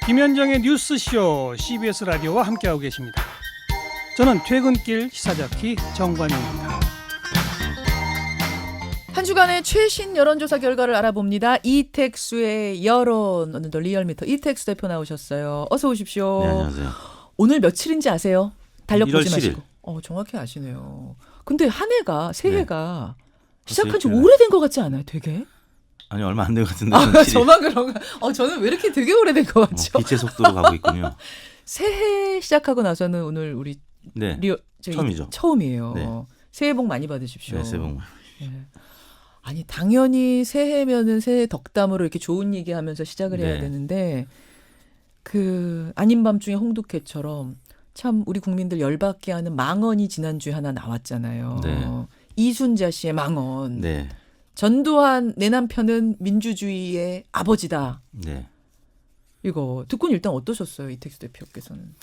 김현정의 뉴스쇼 CBS 라디오와 함께하고 계십니다. 저는 퇴근길 시사자키 정관용입니다. 한 주간의 최신 여론조사 결과를 알아봅니다. 이택수의 여론. 오늘도 리얼미터 이택수 대표 나오셨어요. 어서 오십시오. 네, 안녕하세요. 오늘 며칠인지 아세요? 달력보지 1월 7일. 마시고. 정확히 아시네요. 근데 한 해가 새해가 시작한 지 벌써 오래된 것 같지 않아요? 되게? 아니 얼마 안 된 것 같은데. 저만 그런가? 저는 왜 이렇게 되게 오래된 것 같죠? 빛의 속도로 가고 있군요. 새해 시작하고 나서는 오늘 우리 네. 처음이죠. 처음이에요. 네. 새해 복 많이 받으십시오. 네, 새해 복 많이. 네. 아니 당연히 새해면은 새해 덕담으로 이렇게 좋은 얘기하면서 시작을 해야 네. 되는데 그 아닌 밤중에 홍두깨처럼 참 우리 국민들 열받게 하는 망언이 지난주에 하나 나왔잖아요. 네. 이순자 씨의 망언. 네. 전두환 내 남편은 민주주의의 아버지다. 네. 이거 듣고는 일단 어떠셨어요, 이택수 대표께서는?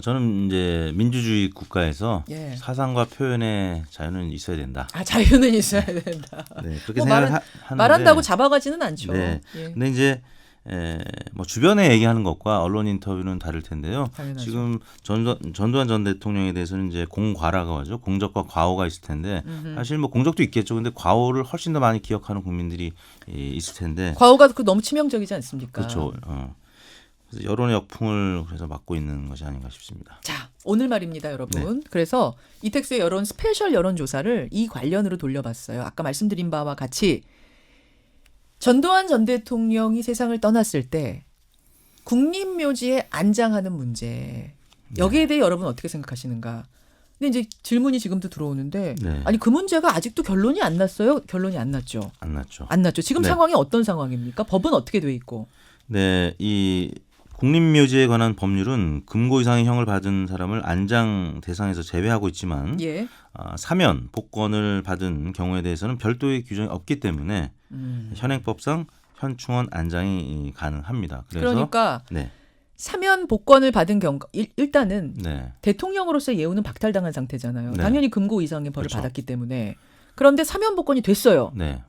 저는 이제 민주주의 국가에서 예. 사상과 표현의 자유는 있어야 된다. 자유는 있어야 된다. 네, 그렇게 뭐 생각하는데 말한다고 잡아가지는 않죠. 네. 예. 근데 이제 뭐 주변에 얘기하는 것과 언론 인터뷰는 다를 텐데요. 당연하죠. 지금 전두환 전 대통령에 대해서는 이제 공과라고 하죠. 공적과 과오가 있을 텐데 사실 뭐 공적도 있겠죠. 근데 과오를 훨씬 더 많이 기억하는 국민들이 있을 텐데. 과오가 너무 치명적이지 않습니까? 그렇죠. 그래서 여론의 역풍을 그래서 맞고 있는 것이 아닌가 싶습니다. 자, 오늘 말입니다, 여러분. 그래서 이택수의 여론 스페셜 여론조사를 이 관련으로 돌려봤어요. 아까 말씀드린 바와 같이 전두환 전 대통령이 세상을 떠났을 때 국립묘지에 안장하는 문제. 여기에 대해 여러분 어떻게 생각하시는가? 근데 이제 질문이 지금도 들어오는데 네. 아니 그 문제가 아직도 결론이 안 났어요? 결론이 안 났죠? 안 났죠. 안 났죠. 지금 네. 상황이 어떤 상황입니까? 법은 어떻게 돼 있고? 네, 이 국립묘지에 관한 법률은 금고 이상의 형을 받은 사람을 안장 대상에서 제외하고 있지만 예. 사면 복권을 받은 경우에 대해서는 별도의 규정이 없기 때문에 현행법상 현충원 안장이 가능합니다. 그러니까 네, 사면 복권을 받은 경우 일단은 네, 대통령으로서의 예우는 박탈당한 상태잖아요. 네. 당연히 금고 이상의 벌을 그렇죠. 받았기 때문에. 그런데 사면 복권이 됐어요. 네,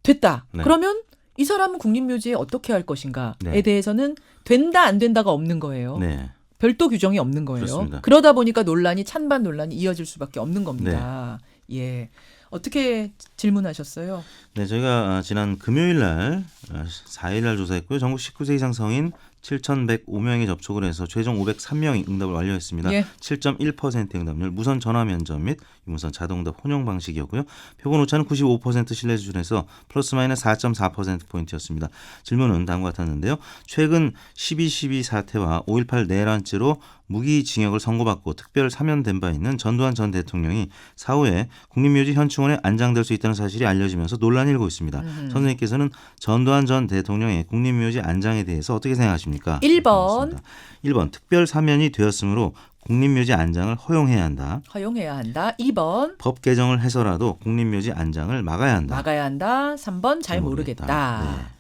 됐다. 네. 그러면 이 사람은 국립묘지에 어떻게 할 것인가에 네. 대해서는 된다 안 된다가 없는 거예요. 네, 별도 규정이 없는 거예요. 그렇습니다. 그러다 보니까 논란이 찬반 논란이 이어질 수밖에 없는 겁니다. 예. 어떻게 질문하셨어요? 네, 저희가 지난 금요일 날 4일 날 조사했고요. 전국 19세 이상 성인 7,105명이 접촉을 해서 최종 503명이 응답을 완료했습니다. 예. 7.1% 응답률, 무선 전화 면접 및 유무선 자동응답 혼용 방식이었고요. 표본 오차는 95% 신뢰 수준에서 플러스 마이너스 4.4%포인트였습니다. 질문은 다음과 같았는데요. 최근 12.12 사태와 5.18 내란죄로 무기징역을 선고받고 특별 사면된 바 있는 전두환 전 대통령이 사후에 국립묘지 현충원에 안장될 수 있다는 사실이 알려지면서 논란이 일고 있습니다. 선생님께서는 전두환 전 대통령의 국립묘지 안장에 대해서 어떻게 생각하십니까? 1번. 1번 특별 사면이 되었으므로 국립묘지 안장을 허용해야 한다. 허용해야 한다. 2번. 법 개정을 해서라도 국립묘지 안장을 막아야 한다. 막아야 한다. 3번 잘 모르겠다. 네.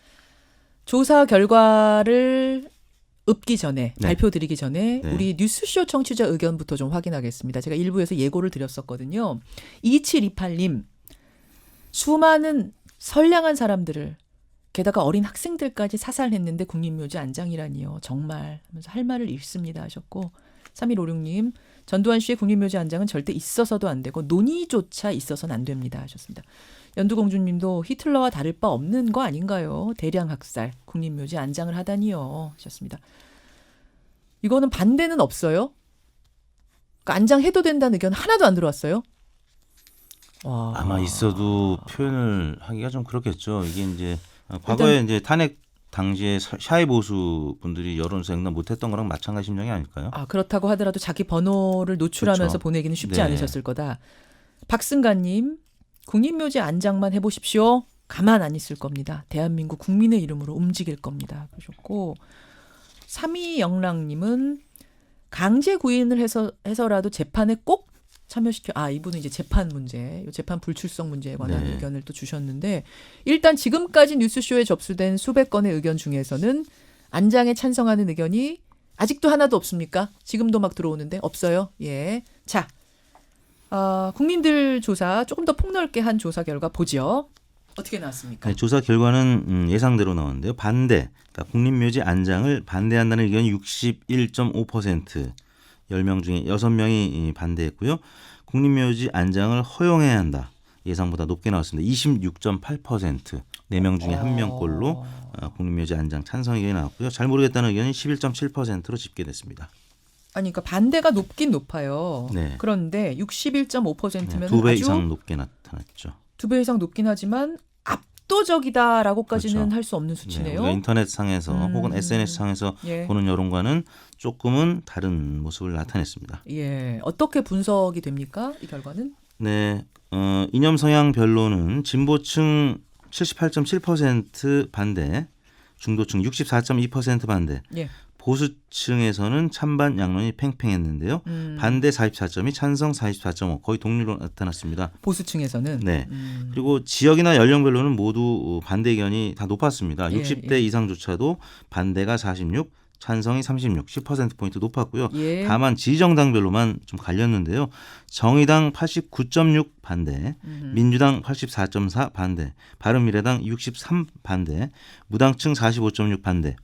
조사 결과를 읊기 전에 네. 발표 드리기 전에 네. 우리 뉴스쇼 청취자 의견부터 좀 확인하겠습니다. 제가 일부에서 예고를 드렸었거든요. 2728님 수많은 선량한 사람들을 게다가 어린 학생들까지 사살했는데 국립묘지 안장이라니요. 정말 하면서 할 말을 잃습니다 하셨고 3156님 전두환 씨의 국립묘지 안장은 절대 있어서도 안 되고 논의조차 있어서는 안 됩니다 하셨습니다. 연두공주님도 히틀러와 다를 바 없는 거 아닌가요? 대량 학살, 국립묘지 안장을 하다니요 하셨습니다. 이거는 반대는 없어요? 그러니까 안장해도 된다는 의견 하나도 안 들어왔어요? 와. 아마 있어도 표현을 하기가 좀 그렇겠죠. 이게 이제 과거에 이제 탄핵 당시에 샤이 보수 분들이 여론조사 응답 못했던 거랑 마찬가지 심정이 아닐까요? 그렇다고 하더라도 자기 번호를 노출하면서 그렇죠. 보내기는 쉽지 네. 않으셨을 거다. 박승가님, 국립묘지 안장만 해보십시오. 가만 안 있을 겁니다. 대한민국 국민의 이름으로 움직일 겁니다. 그러셨고 32영랑님은 강제 구인을 해서라도 재판에 꼭 참여시켜. 이분은 이제 재판 문제, 재판 불출석 문제에 관한 네. 의견을 또 주셨는데 일단 지금까지 뉴스쇼에 접수된 수백 건의 의견 중에서는 안장에 찬성하는 의견이 아직도 하나도 없습니까? 지금도 막 들어오는데 없어요. 예. 자, 국민들 조사 조금 더 폭넓게 한 조사 결과 보죠. 어떻게 나왔습니까? 네, 조사 결과는 예상대로 나왔는데요. 반대, 그러니까 국립묘지 안장을 반대한다는 의견이 61.5%, 10명 중에 6명이 반대했고요. 국립묘지 안장을 허용해야 한다. 예상보다 높게 나왔습니다. 26.8%, 4명 중에 1명꼴로 국립묘지 안장 찬성 의견이 나왔고요. 잘 모르겠다는 의견이 11.7%로 집계됐습니다. 아니, 그러니까 반대가 높긴 높아요. 네. 그런데 61.5%면 2배 아주 이상 높게 나타났죠. 2배 이상 높긴 하지만 압도적이다라고까지는 그렇죠. 할 수 없는 네, 수치네요. 우리가 인터넷상에서 혹은 SNS상에서 예. 보는 여론과는 조금은 다른 모습을 나타냈습니다. 예. 어떻게 분석이 됩니까? 이 결과는? 네, 이념 성향별로는 진보층 78.7% 반대, 중도층 64.2% 반대, 예. 보수층에서는 찬반 양론이 팽팽했는데요. 반대 44점이 찬성 44.5 거의 동률로 나타났습니다. 보수층에서는 네. 그리고 지역이나 연령별로는 모두 반대 의견이 다 높았습니다. 예, 60대 예. 이상조차도 반대가 46, 찬성이 36, 10%포인트 높았고요. 예. 다만 지정당별로만 좀 갈렸는데요. 정의당 89.6 반대, 민주당 84.4 반대, 바른미래당 63 반대, 무당층 45.6 반대.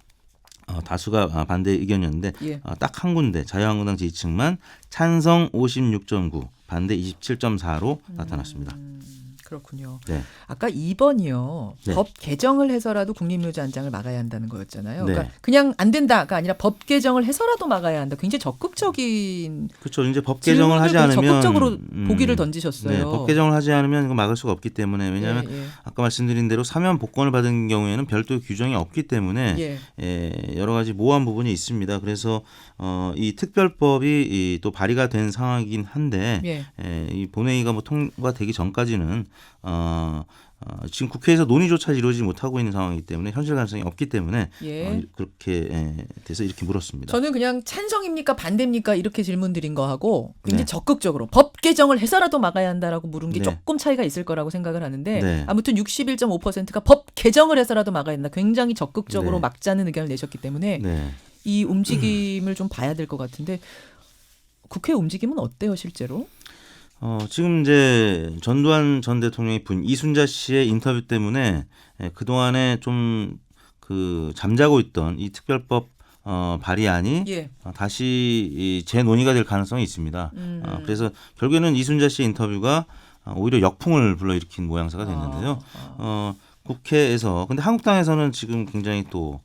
다수가 반대 의견이었는데 예. 딱 한 군데 자유한국당 지지층만 찬성 56.9, 반대 27.4로 나타났습니다. 그렇군요. 네. 아까 2번이요. 네. 법 개정을 해서라도 국립묘지 안장을 막아야 한다는 거였잖아요. 네. 그러니까 그냥 안 된다가 아니라 법 개정을 해서라도 막아야 한다. 굉장히 적극적인 그렇죠. 이제 법 개정을 하지 않으면 적극적으로 보기를 던지셨어요. 네, 법 개정을 하지 않으면 이거 막을 수가 없기 때문에 왜냐하면 예, 예. 아까 말씀드린 대로 사면 복권을 받은 경우에는 별도의 규정이 없기 때문에 여러 가지 모호한 부분이 있습니다. 그래서 이 특별법이 또 발의가 된 상황이긴 한데 이 본회의가 뭐 통과되기 전까지는 지금 국회에서 논의조차 이루어지지 못하고 있는 상황이기 때문에 현실 가능성이 없기 때문에 그렇게 돼서 이렇게 물었습니다. 저는 그냥 찬성입니까 반대입니까 이렇게 질문 드린 거하고 굉장히 네. 적극적으로 법 개정을 해서라도 막아야 한다라고 물은 게 네. 조금 차이가 있을 거라고 생각을 하는데 네. 아무튼 61.5%가 법 개정을 해서라도 막아야 한다. 굉장히 적극적으로 네. 막자는 의견을 내셨기 때문에 네. 이 움직임을 좀 봐야 될 것 같은데 국회 움직임은 어때요 실제로? 지금 이제 전두환 전 대통령의 부인 이순자 씨의 인터뷰 때문에 그동안에 좀 그 잠자고 있던 이 특별법 발의안이 다시 재논의가 될 가능성이 있습니다. 그래서 결국에는 이순자 씨의 인터뷰가 오히려 역풍을 불러일으킨 모양새가 됐는데요. 국회에서 근데 한국당에서는 지금 굉장히 또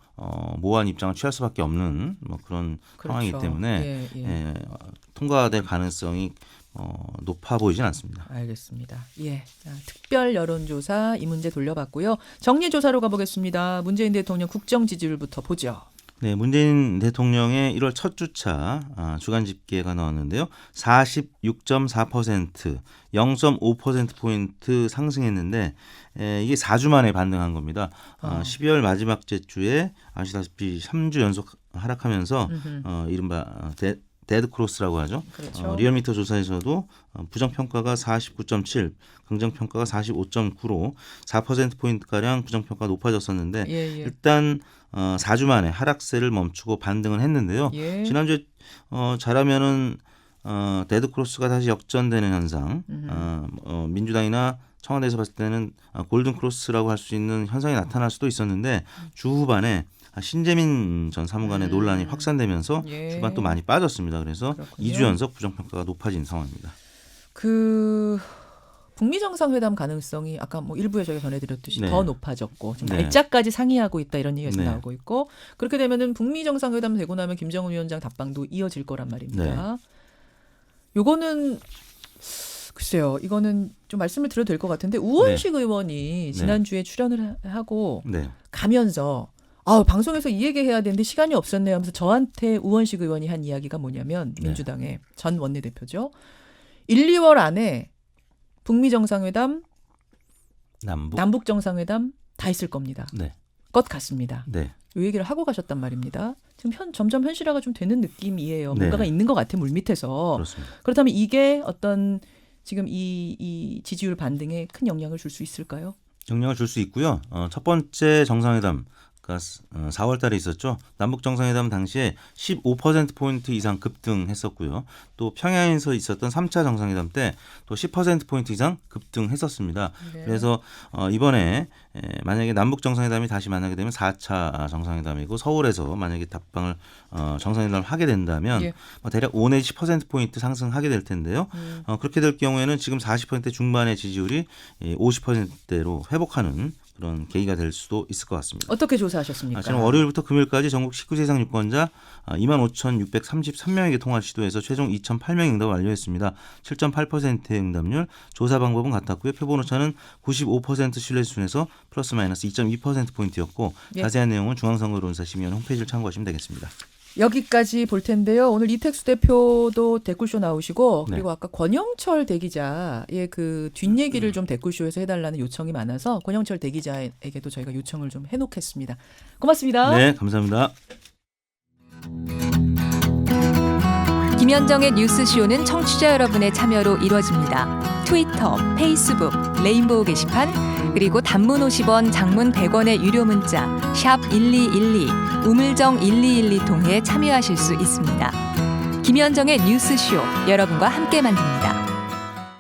모호한 입장을 취할 수밖에 없는 뭐 그런 상황이기 때문에 통과될 가능성이 높아 보이진 않습니다. 알겠습니다. 예, 자, 특별 여론조사 이 문제 돌려봤고요. 정리조사로 가보겠습니다. 문재인 대통령 국정 지지율부터 보죠. 네, 문재인 대통령의 1월 첫 주차 주간 집계가 나왔는데요. 46.4%, 0.5%포인트 상승했는데 이게 4주 만에 반등한 겁니다. 12월 마지막 주에 아시다시피 3주 연속 하락하면서 이른바 데드크로스라고 하죠. 그렇죠. 리얼미터 조사에서도 부정평가가 49.7, 긍정평가가 45.9로 4%포인트가량 부정평가가 높아졌었는데 일단 4주 만에 하락세를 멈추고 반등을 했는데요. 지난주에 잘하면은 데드크로스가 다시 역전되는 현상, 민주당이나 청와대에서 봤을 때는 골든크로스라고 할 수 있는 현상이 나타날 수도 있었는데 주 후반에 신재민 전 사무관의 논란이 확산되면서 주간 또 많이 빠졌습니다. 그래서 그렇군요. 2주 연속 부정평가가 높아진 상황입니다. 그 북미 정상회담 가능성이 아까 뭐 일부에 저희가 전해드렸듯이 더 높아졌고 지금 날짜까지 상의하고 있다 이런 얘기가 나오고 있고 그렇게 되면은 북미 정상회담 되고 나면 김정은 위원장 답방도 이어질 거란 말입니다. 요거는 글쎄요, 이거는 좀 말씀을 드려도 될 것 같은데 우원식 의원이 지난주에 출연을 하고 가면서 방송에서 이 얘기 해야 되는데 시간이 없었네요 하면서 저한테 우원식 의원이 한 이야기가 뭐냐면 민주당의 전 원내대표죠. 1, 2월 안에 북미 정상회담, 남북 정상회담 다 있을 겁니다. 것 같습니다. 이 얘기를 하고 가셨단 말입니다. 지금 점점 현실화가 좀 되는 느낌이에요. 뭔가가 있는 것 같아 물밑에서. 그렇습니다. 그렇다면 이게 어떤 지금 이 지지율 반등에 큰 영향을 줄 수 있을까요? 영향을 줄 수 있고요. 첫 번째 정상회담 그러니까 4월 달에 있었죠. 남북 정상회담 당시에 15%포인트 이상 급등했었고요. 또 평양에서 있었던 3차 정상회담 때 또 10%포인트 이상 급등했었습니다. 네. 그래서 이번에 만약에 남북 정상회담이 다시 만나게 되면 4차 정상회담이고 서울에서 만약에 답방을 정상회담을 하게 된다면 예. 대략 5 내지 10%포인트 상승하게 될 텐데요. 그렇게 될 경우에는 지금 40% 중반의 지지율이 50%대로 회복하는 그런 계기가 될 수도 있을 것 같습니다. 어떻게 조사하셨습니까? 지금 월요일부터 금요일까지 전국 19세 이상 유권자 25,633명에게 통화를 시도해서 최종 2,008명 응답을 완료했습니다. 7.8%의 응답률, 조사 방법은 같았고요. 표본 오차는 95% 신뢰 수준에서 플러스 마이너스 2.2%포인트였고 예. 자세한 내용은 중앙선거론사심의원 홈페이지를 참고하시면 되겠습니다. 여기까지 볼 텐데요. 오늘 이택수 대표도 댓글쇼 나오시고 그리고 네. 아까 권영철 대기자의 그 뒷얘기를 좀 댓글쇼에서 해달라는 요청이 많아서 권영철 대기자에게도 저희가 요청을 좀 해놓겠습니다. 고맙습니다. 네, 감사합니다. 김현정의 뉴스쇼는 청취자 여러분의 참여로 이루어집니다. 트위터, 페이스북, 레인보우 게시판, 그리고 단문 50원, 장문 100원의 유료 문자 샵 1212, 우물정 1212 통해 참여하실 수 있습니다. 김현정의 뉴스쇼, 여러분과 함께 만듭니다.